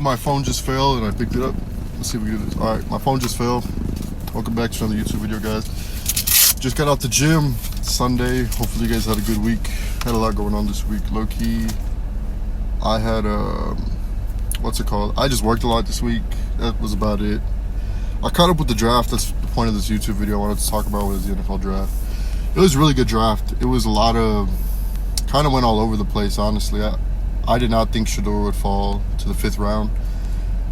My phone just fell and I picked it up. Let's see if we can do this. Alright, my phone just fell. Welcome back to another YouTube video, guys. Just got out the gym. It's Sunday. Hopefully you guys had a good week. Had a lot going on this week. Low key, I had what's it called? I just worked a lot this week. That was about it. I caught up with the draft. That's the point of this YouTube video. I wanted to talk about was the NFL draft. It was a really good draft. It was a lot of, kind of went all over the place, honestly. I did not think Shedeur would fall to the 5th round.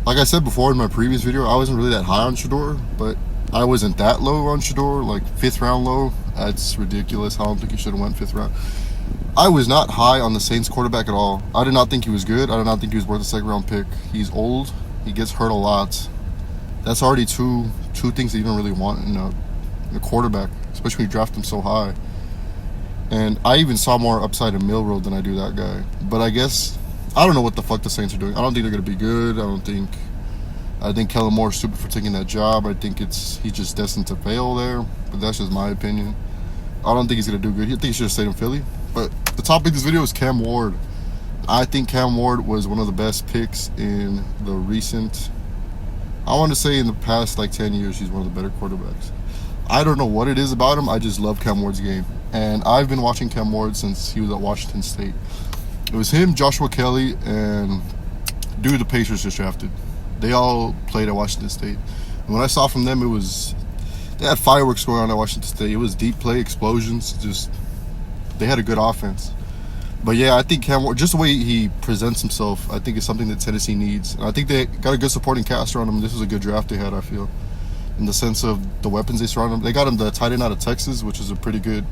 Like I said before in my previous video, I wasn't really that high on Shedeur, but I wasn't that low on Shedeur, like 5th round low. That's ridiculous. I don't think he should have went 5th round. I was not high on the Saints quarterback at all. I did not think he was good. I did not think he was worth a 2nd round pick. He's old. He gets hurt a lot. That's already two things that you don't really want in a quarterback, especially when you draft him so high. And I even saw more upside in Milroe than I do that guy. But I guess, I don't know what the fuck the Saints are doing. I don't think they're going to be good. I think Kellen Moore's stupid for taking that job. I think he's just destined to fail there. But that's just my opinion. I don't think he's going to do good. I think he should have stayed in Philly. But the topic of this video is Cam Ward. I think Cam Ward was one of the best picks in the recent, I want to say in the past like 10 years, he's one of the better quarterbacks. I don't know what it is about him. I just love Cam Ward's game. And I've been watching Cam Ward since he was at Washington State. It was him, Joshua Kelly, and the Pacers just drafted. They all played at Washington State. And when I saw from them, they had fireworks going on at Washington State. It was deep play, explosions, they had a good offense. But yeah, I think Cam Ward, just the way he presents himself, I think is something that Tennessee needs. And I think they got a good supporting cast around him. This was a good draft they had, I feel, in the sense of the weapons they surround him. They got him the tight end out of Texas, which is a pretty good,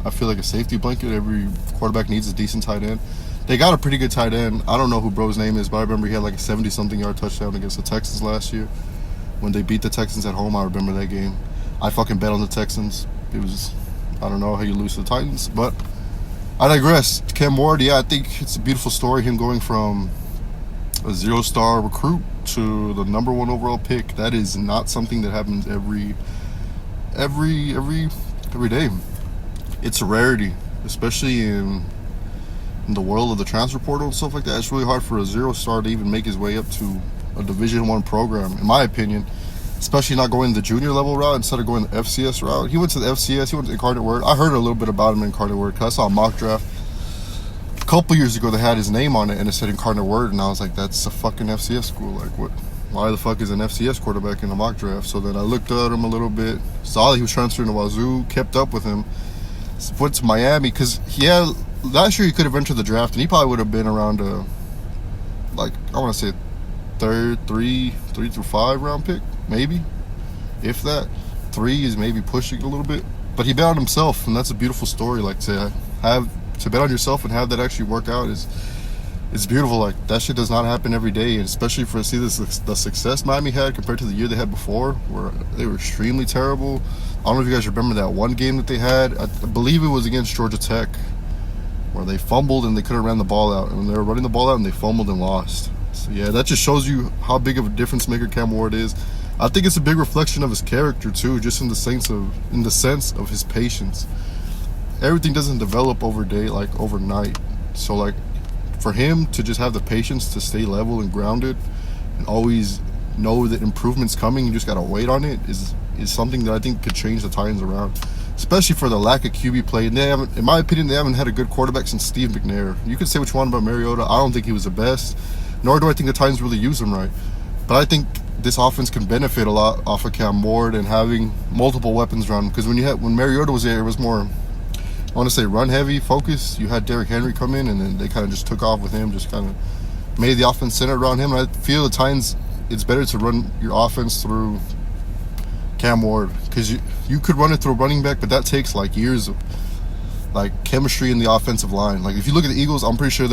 I feel like a safety blanket. Every quarterback needs a decent tight end. They got a pretty good tight end. I don't know who bro's name is, but I remember he had like a 70-something yard touchdown against the Texans last year. When they beat the Texans at home, I remember that game. I fucking bet on the Texans. It was, I don't know how you lose to the Titans, but I digress. Cam Ward, yeah, I think it's a beautiful story. Him going from a 0-star recruit to the #1 overall pick. That is not something that happens every day. It's a rarity, especially in the world of the transfer portal and stuff like that. It's really hard for a 0-star to even make his way up to a Division I program, in my opinion. Especially not going the junior level route instead of going the FCS route. He went to the FCS. He went to Incarnate Word. I heard a little bit about him in Incarnate Word because I saw a mock draft a couple years ago that had his name on it and it said Incarnate Word, and I was like, that's a fucking FCS school. Like, what? Why the fuck is an FCS quarterback in a mock draft? So then I looked at him a little bit, saw that he was transferring to Wazoo, kept up with him, went to Miami because last year he could have entered the draft and he probably would have been around like, I want to say 3 through 5 round pick, maybe, if that. 3 is maybe pushing a little bit, but he bet on himself, and that's a beautiful story. Like, to bet on yourself and have that actually work out it's beautiful. Like, that shit does not happen every day, and especially for the success Miami had compared to the year they had before, where they were extremely terrible. I don't know if you guys remember that one game that they had. I believe it was against Georgia Tech, where they fumbled and they could have ran the ball out, and they were running the ball out and they fumbled and lost. So yeah, that just shows you how big of a difference maker Cam Ward is. I think it's a big reflection of his character too, just in the sense of his patience. Everything doesn't develop overnight. So like, for him to just have the patience to stay level and grounded and always know that improvement's coming, you just gotta wait on it, is something that I think could change the Titans around. Especially for the lack of QB play. And in my opinion, they haven't had a good quarterback since Steve McNair. You can say what you want about Mariota. I don't think he was the best, nor do I think the Titans really use him right. But I think this offense can benefit a lot off of Cam Ward and having multiple weapons around him. Because when Mariota was there, it was more, I want to say, run-heavy focus. You had Derrick Henry come in, and then they kind of just took off with him, just kind of made the offense centered around him. And I feel the Titans, it's better to run your offense through Cam Ward, because you could run it through a running back, but that takes like years of like chemistry in the offensive line. Like, if you look at the Eagles, I'm pretty sure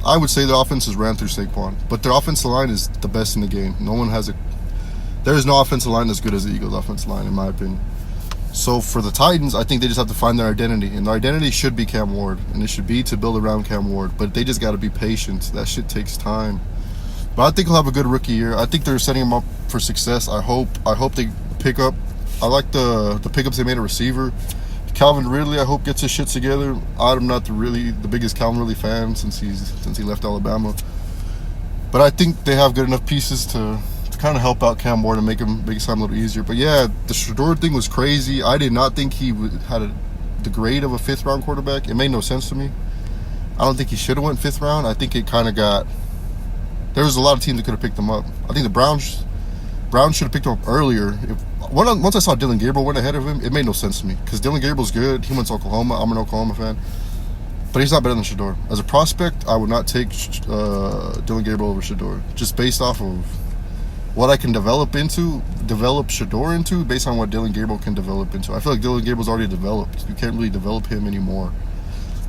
I would say their offense is ran through Saquon, but their offensive line is the best in the game. There is no offensive line as good as the Eagles' offensive line, in my opinion. So for the Titans, I think they just have to find their identity, and their identity should be Cam Ward, and it should be to build around Cam Ward, but they just got to be patient. That shit takes time. But I think he'll have a good rookie year. I think they're setting him up for success. I hope they pick up. I like the pickups they made a receiver. Calvin Ridley, I hope, gets his shit together. I'm not the biggest Calvin Ridley fan since he left Alabama. But I think they have good enough pieces to kind of help out Cam Ward and make his time a little easier. But yeah, the Shador thing was crazy. I did not think he had the grade of a 5th round quarterback. It made no sense to me. I don't think he should have went 5th round. I think it kind of got. There was a lot of teams that could have picked him up. I think the Browns should have picked him up earlier. Once I saw Dylan Gabriel went ahead of him, it made no sense to me because Dylan Gabriel's good. He went to Oklahoma. I'm an Oklahoma fan. But he's not better than Shador. As a prospect, I would not take Dylan Gabriel over Shador. Just based off of what I can develop Shador into, based on what Dylan Gabriel can develop into. I feel like Dylan Gabriel's already developed. You can't really develop him anymore.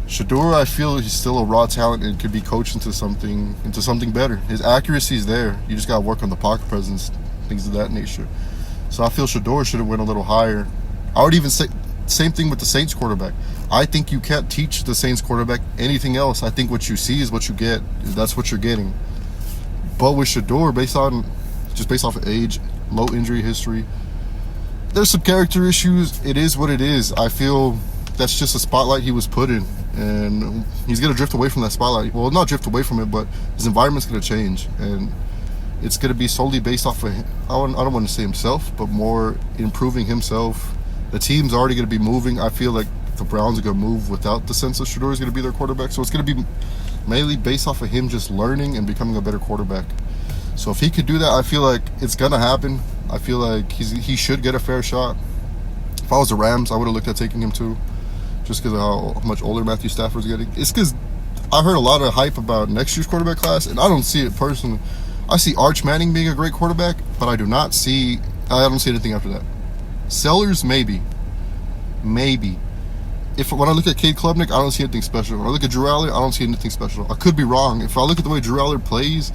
Shador, I feel he's still a raw talent and could be coached into something better. His accuracy's there. You just got to work on the pocket presence, things of that nature. So I feel Shador should have went a little higher. I would even say same thing with the Saints quarterback. I think you can't teach the Saints quarterback anything else. I think what you see is what you get. That's what you're getting. But with Shador, based off of age, low injury history, there's some character issues. It is what it is. I feel that's just a spotlight he was put in, and he's going to drift away from that spotlight. Well, not drift away from it, but his environment's going to change, and it's going to be solely based off of, I don't want to say himself, but more improving himself. The team's already going to be moving. I feel like the Browns are going to move without the sense of Shador is going to be their quarterback. So it's going to be mainly based off of him just learning and becoming a better quarterback. So if he could do that, I feel like it's going to happen. I feel like he should get a fair shot. If I was the Rams, I would have looked at taking him too, just because of how much older Matthew Stafford's getting. It's because I heard a lot of hype about next year's quarterback class, and I don't see it personally. I see Arch Manning being a great quarterback, but I don't see anything after that. Sellers, maybe. When I look at Cade Klubnik, I don't see anything special. When I look at Drew Aller, I don't see anything special. I could be wrong. If I look at the way Drew Aller plays,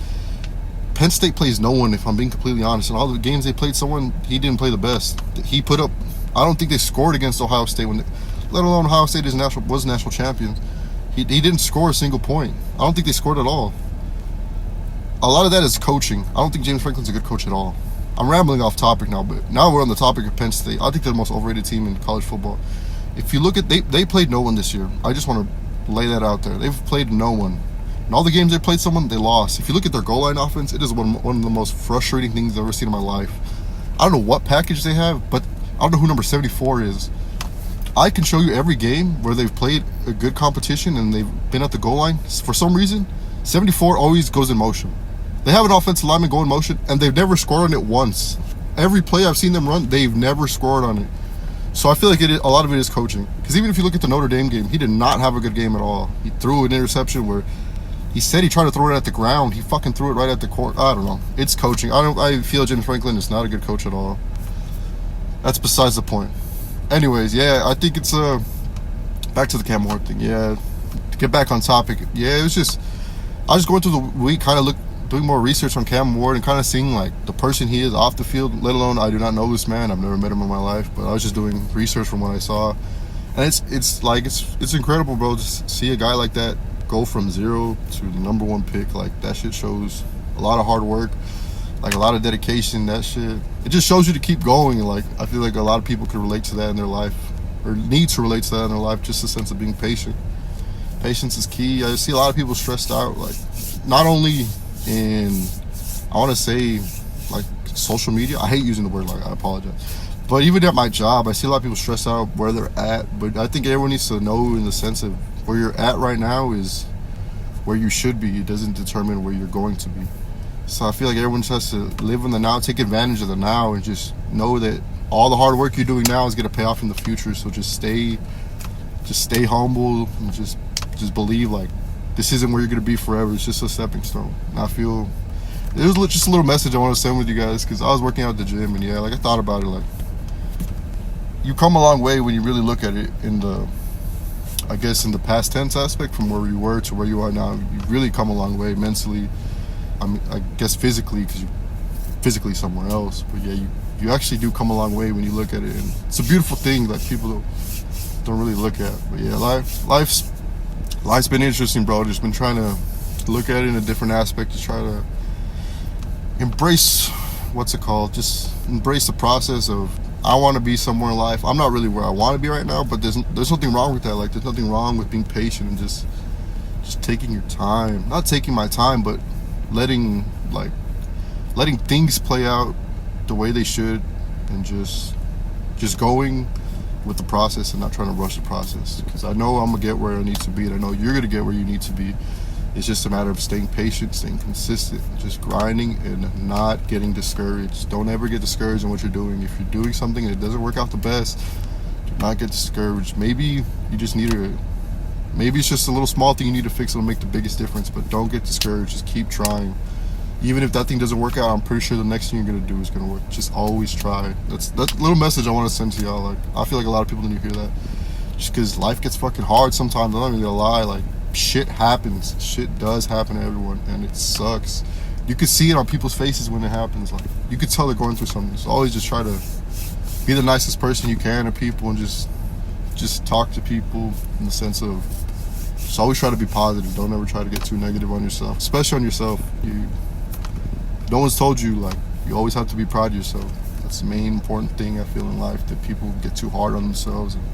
Penn State plays no one, if I'm being completely honest. In all the games they played someone, he didn't play the best. He put up, I don't think they scored against Ohio State, let alone Ohio State was national champions. He didn't score a single point. I don't think they scored at all. A lot of that is coaching. I don't think James Franklin's a good coach at all. I'm rambling off topic now, but now we're on the topic of Penn State. I think they're the most overrated team in college football. If you look at, they played no one this year. I just want to lay that out there. They've played no one. In all the games they played someone, they lost. If you look at their goal line offense, it is one of the most frustrating things I've ever seen in my life. I don't know what package they have, but I don't know who number 74 is. I can show you every game where they've played a good competition and they've been at the goal line. For some reason, 74 always goes in motion. They have an offensive lineman go in motion, and they've never scored on it once. Every play I've seen them run, they've never scored on it. So I feel like a lot of it is coaching. Because even if you look at the Notre Dame game, he did not have a good game at all. He threw an interception where he said he tried to throw it at the ground. He fucking threw it right at the court. I don't know. It's coaching. I feel James Franklin is not a good coach at all. That's besides the point. Anyways, yeah, I think it's back to the Cam Ward thing. Yeah, to get back on topic. Yeah, it was just I was going through the week, kind of doing more research on Cam Ward and kind of seeing like the person he is off the field. Let alone I do not know this man. I've never met him in my life, but I was just doing research from what I saw, and it's incredible, bro. To see a guy like that go from 0 to the number 1 pick, like that shit shows a lot of hard work, like a lot of dedication. That shit, it just shows you to keep going. And like I feel like a lot of people could relate to that in their life, or need to relate to that in their life. Just a sense of being patient. Patience is key. I see a lot of people stressed out, like not only in, I want to say, like social media. I hate using the word, like, I apologize. But even at my job, I see a lot of people stressed out where they're at. But I think everyone needs to know, in the sense of where you're at right now is where you should be. It doesn't determine where you're going to be. So I feel like everyone just has to live in the now, take advantage of the now, and just know that all the hard work you're doing now is going to pay off in the future. So just stay humble, and just believe like this isn't where you're going to be forever. It's just a stepping stone. And I feel it was just a little message I want to send with you guys, because I was working out at the gym, and yeah, like I thought about it, like you come a long way when you really look at it in the, I guess, in the past tense aspect, from where you were to where you are now. You really come a long way mentally. I mean, I guess physically, because you're physically somewhere else. But yeah, you actually do come a long way when you look at it, and it's a beautiful thing that people don't really look at. But yeah, life's been interesting, bro. Just been trying to look at it in a different aspect, to try to embrace, just embrace the process of, I want to be somewhere in life. I'm not really where I want to be right now, but there's nothing wrong with that. Like, there's nothing wrong with being patient and just taking your time. Not taking my time, but letting things play out the way they should, and just going with the process and not trying to rush the process. Because I know I'm gonna get where I need to be, and I know you're gonna get where you need to be. It's just a matter of staying patient, staying consistent, just grinding, and not getting discouraged. Don't ever get discouraged in what you're doing. If you're doing something and it doesn't work out the best, do not get discouraged. Maybe you just need to, maybe it's just a little small thing you need to fix that'll make the biggest difference, but don't get discouraged. Just keep trying. Even if that thing doesn't work out, I'm pretty sure the next thing you're gonna do is gonna work. Just always try. That's a little message I want to send to y'all. Like, I feel like a lot of people need to hear that. Just because life gets fucking hard sometimes. I'm not even gonna lie. Like, shit happens. Shit does happen to everyone, and it sucks. You can see it on people's faces when it happens. Like, you could tell they're going through something. So always just try to be the nicest person you can to people, and just talk to people in the sense of just always try to be positive. Don't ever try to get too negative on yourself, especially on yourself. No one's told you, like, you always have to be proud of yourself. That's the main important thing I feel in life, that people get too hard on themselves. And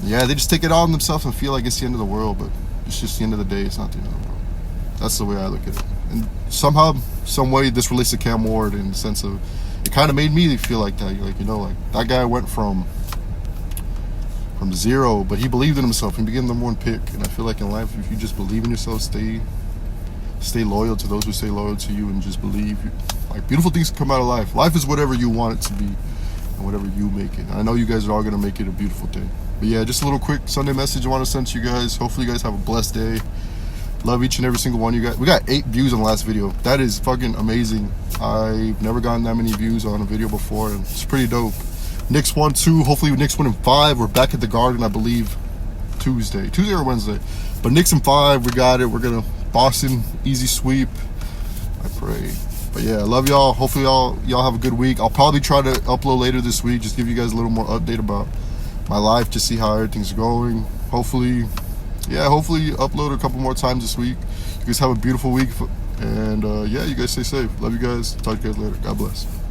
yeah, they just take it out on themselves and feel like it's the end of the world, but it's just the end of the day. It's not the end of the world. That's the way I look at it. And somehow, some way, this relates to Cam Ward in the sense of, it kind of made me feel like that. Like, like, that guy went from zero, but he believed in himself and became the number one pick. And I feel like in life, if you just believe in yourself, stay loyal to those who stay loyal to you, and just believe, like, beautiful things come out of life. Life is whatever you want it to be, and whatever you make it. And I know you guys are all gonna make it a beautiful day. But yeah, just a little quick Sunday message I want to send to you guys. Hopefully you guys have a blessed day. Love each and every single one of you guys. We got 8 views on the last video. That is fucking amazing. I've never gotten that many views on a video before, and it's pretty dope. Knicks 1-2. Hopefully Knicks 1-5. We're back at the Garden, I believe, Tuesday or Wednesday. But Knicks in 5, we got it. We're gonna Boston easy sweep, I pray. But yeah, I love y'all. Hopefully y'all have a good week. I'll probably try to upload later this week, just give you guys a little more update about my life, just see how everything's going. Hopefully upload a couple more times this week. You guys have a beautiful week, and yeah, you guys stay safe. Love you guys. Talk to you guys later. God bless.